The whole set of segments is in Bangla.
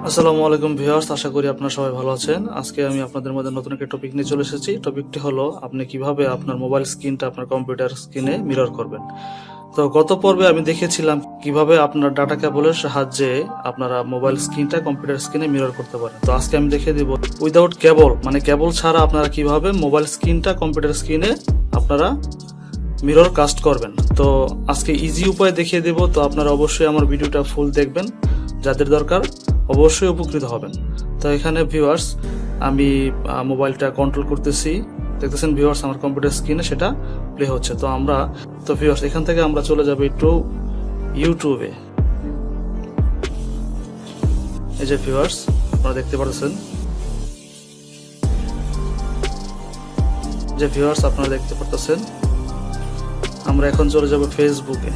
আসসালামু আলাইকুম ভিউয়ার্স, আশা করি আপনারা সবাই ভালো আছেন। আজকে আমি আপনাদের মধ্যে নতুন একটা টপিক নিয়ে চলে এসেছি। টপিকটি হলো আপনি কিভাবে আপনার মোবাইল স্ক্রিনটা আপনার কম্পিউটার স্ক্রিনে মিরর করবেন। তো গত পর্বে আমি দেখেছিলাম কিভাবে আপনার ডাটা কেবলের সাহায্যে আপনারা মোবাইল স্ক্রিনটা কম্পিউটার স্ক্রিনে মিরর করতে পারেন। তো আজকে আমি দেখিয়ে দিব উইদাউট কেবল, মানে কেবল ছাড়া আপনারা কিভাবে মোবাইল স্ক্রিনটা কম্পিউটার স্ক্রিনে আপনারা মিরর কাস্ট করবেন। তো আজকে ইজি উপায় দেখিয়ে দেব। তো আপনারা অবশ্যই আমার ভিডিওটা ফুল দেখবেন, যাদের দরকার অবশ্যই উপকৃত হবেন। তো এখানে ভিউয়ার্স আমি মোবাইলটা কন্ট্রোল করতেছি, দেখতেছেন ভিউয়ার্স আমার কম্পিউটার স্ক্রিনে সেটা প্লে হচ্ছে। তো ভিউয়ার্স এখান থেকে আমরা চলে যাব একটু ইউটিউবে। এই যে ভিউয়ার্স আপনারা দেখতে পাচ্ছেন, আমরা এখন চলে যাব ফেসবুকে।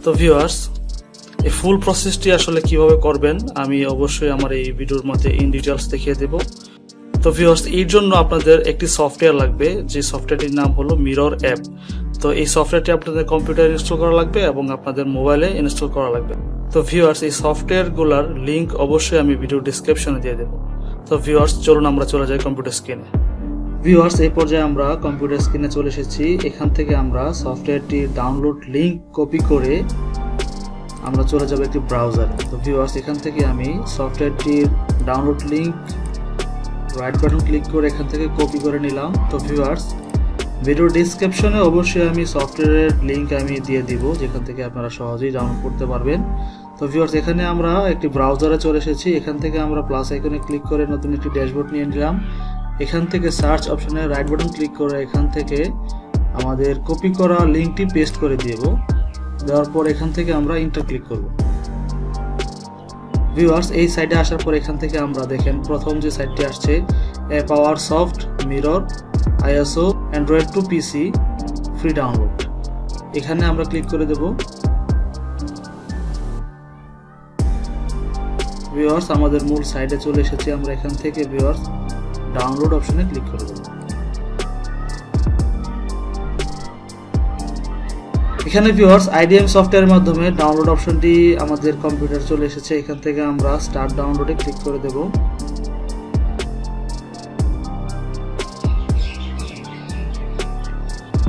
তো ভিউয়ার্স এই ফুল প্রসেসটি আসলে কিভাবে করবেন আমি অবশ্যই আমার এই ভিডিওর মধ্যে ইন ডিটেইলস দেখিয়ে দেব। তো ভিউয়ার্স এর জন্য আপনাদের একটি সফটওয়্যার লাগবে, যে সফটওয়্যারটির নাম হলো মিরর অ্যাপ। তো এই সফটওয়্যারটি আপনাদের কম্পিউটারে ইনস্টল করা লাগবে এবং আপনাদের মোবাইলে ইনস্টল করা লাগবে। তো ভিউয়ার্স এই সফটওয়্যারগুলোর লিংক অবশ্যই আমি ভিডিও ডেসক্রিপশনে দিয়ে দেব। তো ভিউয়ার্স চলুন আমরা চলে যাই কম্পিউটার স্ক্রিনে। ভিউয়ার্স এই পর্যায়ে আমরা কম্পিউটার স্ক্রিনে চলে এসেছি। এখান থেকে আমরা সফটওয়্যারটির ডাউনলোড লিংক কপি করে আমরা চলে যাব একটি ব্রাউজারে। তো ভিউয়ার্স এখান থেকে আমি সফটওয়্যারটির download link right button click করে এখান থেকে কপি করে নিলাম। তো ভিউয়ার্স ভিডিও ডেসক্রিপশনে অবশ্যই আমি সফটওয়্যারের লিংক আমি দিয়ে দিব, যেখান থেকে আপনারা সহজেই ডাউনলোড করতে পারবেন। তো ভিউয়ার্স এখানে আমরা একটি ব্রাউজারে চলে এসেছি। এখান থেকে আমরা প্লাস আইকনে ক্লিক করে নতুন একটি ড্যাশবোর্ড নিয়ে নিলাম। এখান থেকে সার্চ অপশনে রাইট বাটন ক্লিক করে এখান থেকে আমাদের কপি করা লিংকটি পেস্ট করে দেওয়ার পর এখান থেকে আমরা ইন্টার ক্লিক করব। ভিউয়ার্স এই সাইটে আসার পর এখান থেকে আমরা দেখেন প্রথম যে সাইটটি আসছে power soft mirror ISO android to PC free download, এখানে আমরা ক্লিক করে দেব। ভিউয়ার্স আমাদের মূল সাইটে চলে এসেছি। আমরা এখান থেকে ভিউয়ার্স ডাউনলোড অপশনে ক্লিক করে দেব। এখানে ভিউয়ার্স আইডিএম সফটওয়্যারের মাধ্যমে ডাউনলোড অপশনটি আমাদের কম্পিউটার চলে এসেছে। এখান থেকে আমরা স্টার্ট ডাউনলোডে ক্লিক করে দেব।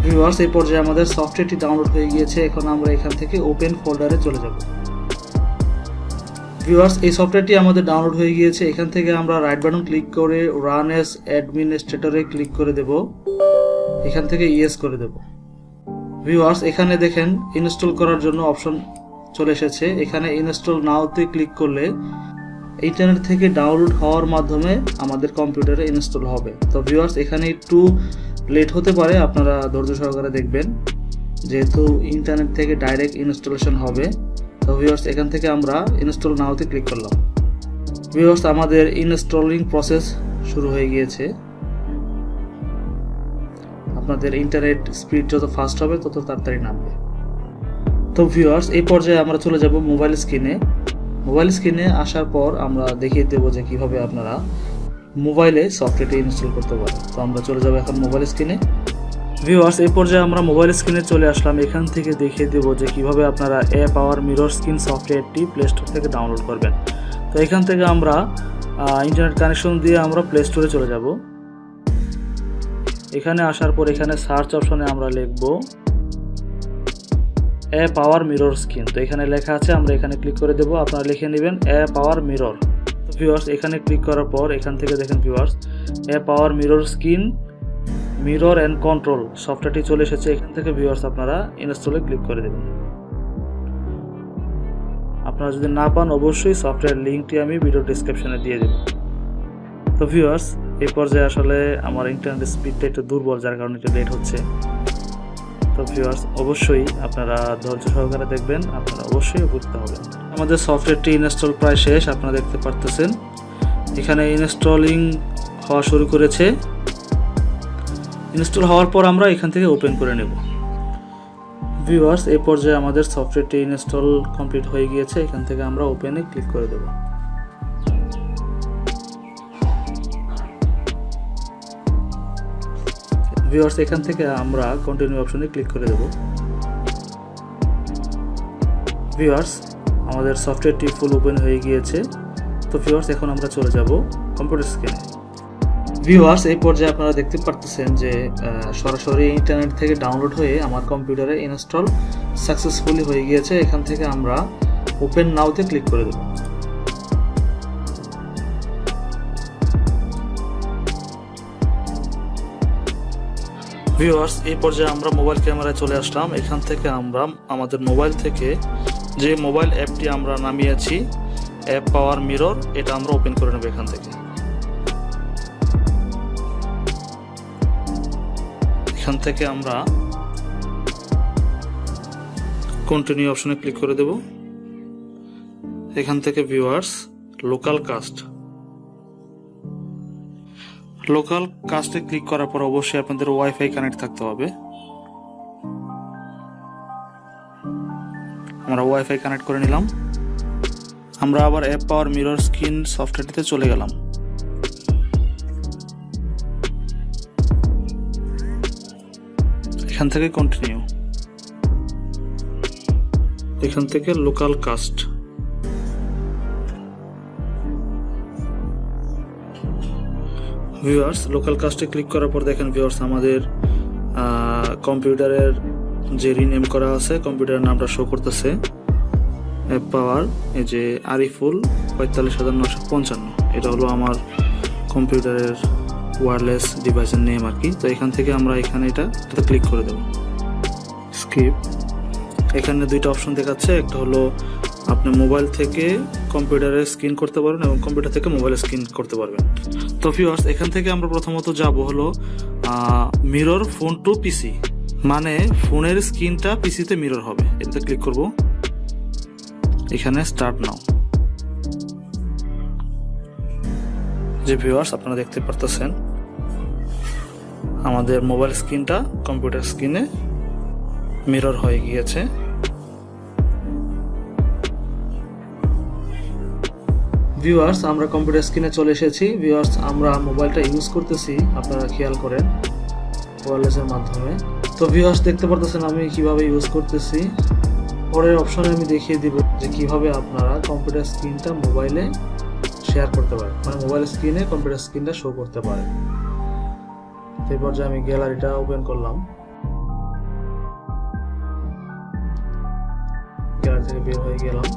ভিউয়ার্স এই পর্যায়ে আমাদের সফটওয়্যারটি ডাউনলোড হয়ে গিয়েছে। এখন আমরা এখান থেকে ওপেন ফোল্ডারে চলে যাব। ভিউয়ার্স এই সফটওয়্যারটি আমাদের ডাউনলোড হয়ে গিয়েছে। এখান থেকে আমরা রাইট বাটন ক্লিক করে রান এস অ্যাডমিনিস্ট্রেটরে ক্লিক করে দেব। এখান থেকে ইয়েস করে দেব। ভিউয়ার্স এখানে দেখেন ইনস্টল করার জন্য অপশন চলে এসেছে। এখানে ইনস্টল নাওতে ক্লিক করলে ইন্টারনেট থেকে ডাউনলোড হওয়ার মাধ্যমে আমাদের কম্পিউটারে ইনস্টল হবে। তো ভিউয়ার্স এখানে একটু লেট হতে পারে, আপনারা ধৈর্য সহকারে দেখবেন, যেহেতু ইন্টারনেট থেকে ডাইরেক্ট ইনস্টলেশন হবে। তো ভিউয়ার্স এখান থেকে আমরা ইনস্টল নাওতে ক্লিক করলাম। ভিউয়ার্স আমাদের ইনস্টলিং প্রসেস শুরু হয়ে গিয়েছে। আপনাদের ইন্টারনেট স্পিড যত ফাস্ট হবে তত তাড়াতাড়ি নামবে। তো ভিউয়ার্স এই পর্যায়ে আমরা চলে যাব মোবাইল স্ক্রিনে আসার পর আমরা দেখিয়ে দেবো যে কিভাবে আপনারা মোবাইলে সফটওয়্যারটি ইনস্টল করতে পারেন। তো আমরা চলে যাব এখন মোবাইল স্ক্রিনে। ভিউয়ার্স এই পর্যায়ে আমরা মোবাইল স্ক্রিনে চলে আসলাম। এখান থেকে দেখিয়ে দেবো যে কিভাবে আপনারা পাওয়ার মিরর স্ক্রিন সফটওয়্যারটি প্লে স্টোর থেকে ডাউনলোড করবেন। তো এখান থেকে আমরা ইন্টারনেট কানেকশন দিয়ে আমরা প্লে স্টোরে চলে যাব। এখানে আসার পর এখানে সার্চ অপশনে আমরা লিখব পাওয়ার মিরর স্ক্রিন। তো এখানে লেখা আছে, আমরা এখানে ক্লিক করে দেব। আপনারা লিখে নেবেন পাওয়ার মিরর। তো ভিউয়ার্স এখানে ক্লিক করার পর এখান থেকে দেখেন viewers power mirror screen mirror and control সফটওয়্যারটি চলে এসেছে। এখান থেকে ভিউয়ার্স আপনারা ইনস্টলে ক্লিক করে দেবেন। আপনারা যদি না পান অবশ্যই সফটওয়্যার লিঙ্কটি আমি ভিডিও ডেসক্রিপশনে দিয়ে দেব। তো ভিউয়ার্স এই পর্যায়ে আসলে আমার ইন্টারনেট স্পিডটা একটু দুর্বল, যার কারণে একটু লেট হচ্ছে। তো ভিউয়ার্স অবশ্যই আপনারা ধৈর্য সহকারে দেখবেন, আপনারা অবশ্যই উপকৃত হবেন। আমাদের সফটওয়্যারটি ইনস্টল প্রায় শেষ, আপনারা দেখতে পারতেছেন। এখানে ইনস্টলিং হওয়া শুরু করেছে। ইনস্টল হওয়ার পর আমরা এখান থেকে ওপেন করে নেব। ভিউয়ার্স এই পর্যায়ে আমাদের সফটওয়্যারটি ইনস্টল কমপ্লিট হয়ে গিয়েছে। এখান থেকে আমরা ওপেনে ক্লিক করে দেব। ভিউয়ার্স এখান থেকে আমরা কন্টিনিউ অপশনে ক্লিক করে দেব। ভিউয়ার্স আমাদের সফটওয়্যারটি ফুল ওপেন হয়ে গিয়েছে। তো ভিউয়ার্স এখন আমরা চলে যাব কম্পিউটার স্ক্রিনে। ভিউয়ার্স এই পর্যায়ে আপনারা দেখতে পারতেছেন যে সরাসরি ইন্টারনেট থেকে ডাউনলোড হয়ে আমার কম্পিউটারে ইনস্টল সাকসেসফুলি হয়ে গিয়েছে। এখান থেকে আমরা ওপেন নাওতে ক্লিক করে দেব। ভিউয়ার্স এই পর্যায়ে আমরা মোবাইল ক্যামেরায় চলে আসলাম। এখান থেকে আমরা আমাদের মোবাইল থেকে যে মোবাইল অ্যাপটি আমরা নামিয়েছি অ্যাপ পাওয়ার মিরর, এটা আমরা ওপেন করে নেব। এখান থেকে আমরা কন্টিনিউ অপশনে ক্লিক করে দেব। এখান থেকে ভিউয়ার্স লোকাল কাস্টে ক্লিক করার পর অবশ্যই আপনাদের ওয়াইফাই কানেক্ট থাকতে হবে। আমরা ওয়াইফাই কানেক্ট করে নিলাম। আমরা আবার অ্যাপ পাওয়ার মিরর স্ক্রিন সফটওয়্যারটিতে চলে গেলাম। এখান থেকে কন্টিনিউ, এখান থেকে লোকাল কাস্ট। ভিউয়ার্স লোকাল কাস্টে ক্লিক করার পর দেখেন ভিউয়ার্স আমাদের কম্পিউটারের যে রিনেম করা আছে কম্পিউটারের নামটা শো করতেছে অ্যাপ পাওয়ার, এই যে আরিফুল ৪৫,৯৫৫, এটা হলো আমার কম্পিউটারের ওয়্যারলেস ডিভাইসের নেম আর কি। তো এখান থেকে আমরা এটাতে ক্লিক করে দেব। স্কিপ, এখানে দুইটা অপশন দেখাচ্ছে, একটা হলো আপনি মোবাইল থেকে কম্পিউটারে স্ক্রিন করতে পারবেন এবং কম্পিউটার থেকে মোবাইলে স্ক্রিন করতে পারবেন। তো ভিউয়ার্স এখান থেকে আমরা প্রথমত যাব হলো মিরর ফোন টু পিসি, মানে ফোনের স্ক্রিনটা পিসিতে মিরর হবে। এটাতে ক্লিক করব। এখানে স্টার্ট নাও। যে ভিউয়ার্স আপনারা দেখতে পারতেছেন আমাদের মোবাইল স্ক্রিনটা কম্পিউটার স্ক্রিনে মিরর হয়ে গিয়েছে। ভিউয়ার্স আমরা কম্পিউটার স্ক্রিনে চলে এসেছি। ভিউয়ার্স আমরা মোবাইলটা ইউজ করতেছি, আপনারা খেয়াল করেন ওয়্যারলেসের মাধ্যমে। তো ভিউয়ার্স দেখতে পারতেছেন আমি কিভাবে ইউজ করতেছি। পরের অপশনে আমি দেখিয়ে দিব যে কিভাবে আপনারা কম্পিউটার স্ক্রিনটা মোবাইলে শেয়ার করতে পারেন, মানে মোবাইল স্ক্রিনে কম্পিউটার স্ক্রিনটা শো করতে পারেন। এই পর্যায়ে আমি গ্যালারিটা ওপেন করলাম, গ্যালারি থেকে বের হয়ে গেলাম।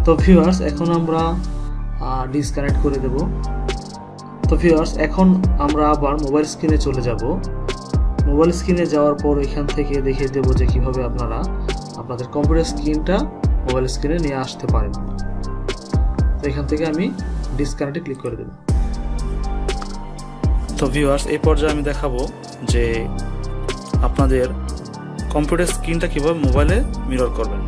তো ভিউয়ার্স এখন আমরা ডিসকানেক্ট করে দেব। তো ভিউয়ার্স এখন আমরা আবার মোবাইল স্ক্রিনে চলে যাব। মোবাইল স্ক্রিনে যাওয়ার পর এখান থেকে দেখিয়ে দেব যে কিভাবে আপনারা আপনাদের কম্পিউটার স্ক্রিনটা মোবাইল স্ক্রিনে নিয়ে আসতে পারেন। তো এখান থেকে আমি ডিসকানেক্টে ক্লিক করে দেব। তো ভিউয়ার্স এই পর্যায়ে আমি দেখাবো যে আপনাদের কম্পিউটার স্ক্রিনটা কিভাবে মোবাইলে মিরর করবেন।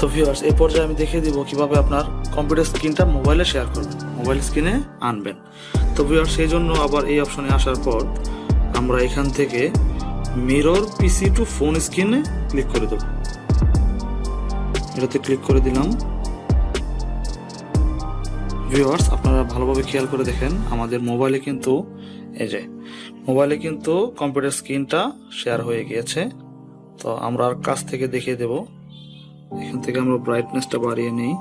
তো ভিউয়ার্স এই পর্যায়ে আমি দেখিয়ে দিব কিভাবে আপনার কম্পিউটার স্ক্রিনটা মোবাইলে শেয়ার করবেন, মোবাইল স্ক্রিনে আনবেন। তো ভিউয়ার্স সেই জন্য আবার এই অপশনে আসার পর আমরা এখান থেকে মিরর পিসি টু ফোন স্ক্রিনে ক্লিক করে দেব। এটাতে ক্লিক করে দিলাম। ভিউয়ার্স আপনারা ভালোভাবে খেয়াল করে দেখেন আমাদের মোবাইলে কিন্তু কম্পিউটার স্ক্রিনটা শেয়ার হয়ে গিয়েছে। তো আমরা আর কাছ থেকে দেখিয়ে দেব। এখান থেকে আমরা ব্রাইটনেসটা বাড়িয়ে নিই।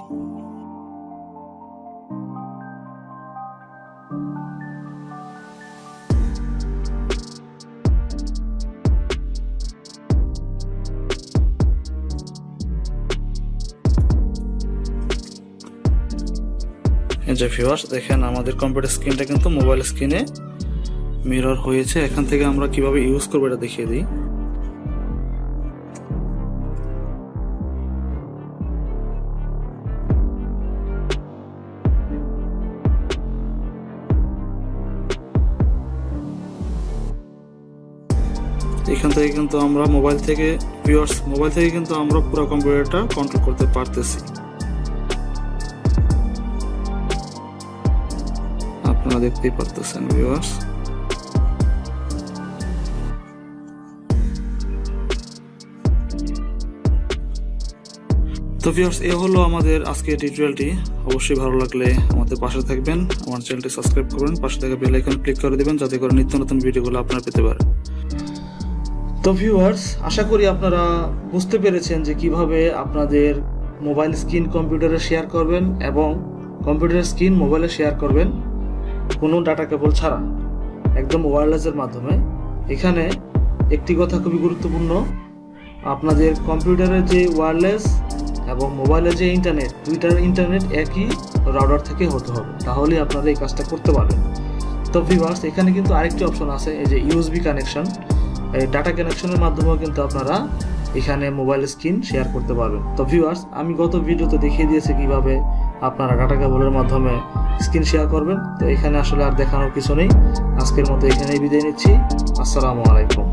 এই যে ভিউয়ার্স দেখেন আমাদের কম্পিউটার স্ক্রিনটা কিন্তু মোবাইল স্ক্রিনে মিরর হয়েছে। এখান থেকে আমরা কিভাবে ইউজ করবো এটা দেখিয়ে দিই। এখান থেকে কিন্তু আমরা মোবাইল থেকে কিন্তু আমরা পুরো কম্পিউটারটা কন্ট্রোল করতে পারতেছি। আপনারা দেখতেই পারতেছেন ভিউয়ার্স। তো ভিউয়ার্স, এ হলো আমাদের আজকের টিউটোরিয়ালটি। অবশ্যই ভালো লাগলে আমাদের পাশে থাকবেন, আমার চ্যানেলটি সাবস্ক্রাইব করবেন, পাশে থেকে বেল আইকন ক্লিক করে দিবেন যাতে করে নিত্য নতুন ভিডিওগুলো আপনারা পেতে পারেন। তো ভিউয়ার্স, আশা করি আপনারা বুঝতে পেরেছেন যে কিভাবে আপনাদের মোবাইল স্ক্রিন কম্পিউটারে শেয়ার করবেন এবং কম্পিউটারের স্ক্রিন মোবাইলে শেয়ার করবেন কোনো ডাটা কেবল ছাড়া, একদম ওয়্যারলেসের মাধ্যমে। এখানে একটি কথা খুবই গুরুত্বপূর্ণ, আপনাদের কম্পিউটারের যে ওয়্যারলেস এবং মোবাইলের যে ইন্টারনেট, দুইটার ইন্টারনেট একই রাউটার থেকে হতে হবে, তাহলেই আপনারা এই কাজটা করতে পারবেন। তো ভিউয়ার্স, এখানে কিন্তু আরেকটি অপশন আছে, এই যে ইউএসবি কানেকশন, এই ডাটা কানেকশনের মাধ্যমেও কিন্তু আপনারা এখানে মোবাইল স্ক্রিন শেয়ার করতে পারবেন। তো ভিউয়ার্স, আমি গত ভিডিওতে দেখিয়ে দিয়েছি কিভাবে আপনারা ডাটা কেবলের মাধ্যমে স্ক্রিন শেয়ার করবেন। তো এখানে আসলে আর দেখানোর কিছু নেই। আজকের মতো এখানেই বিদায় নিচ্ছি। আসসালামু আলাইকুম।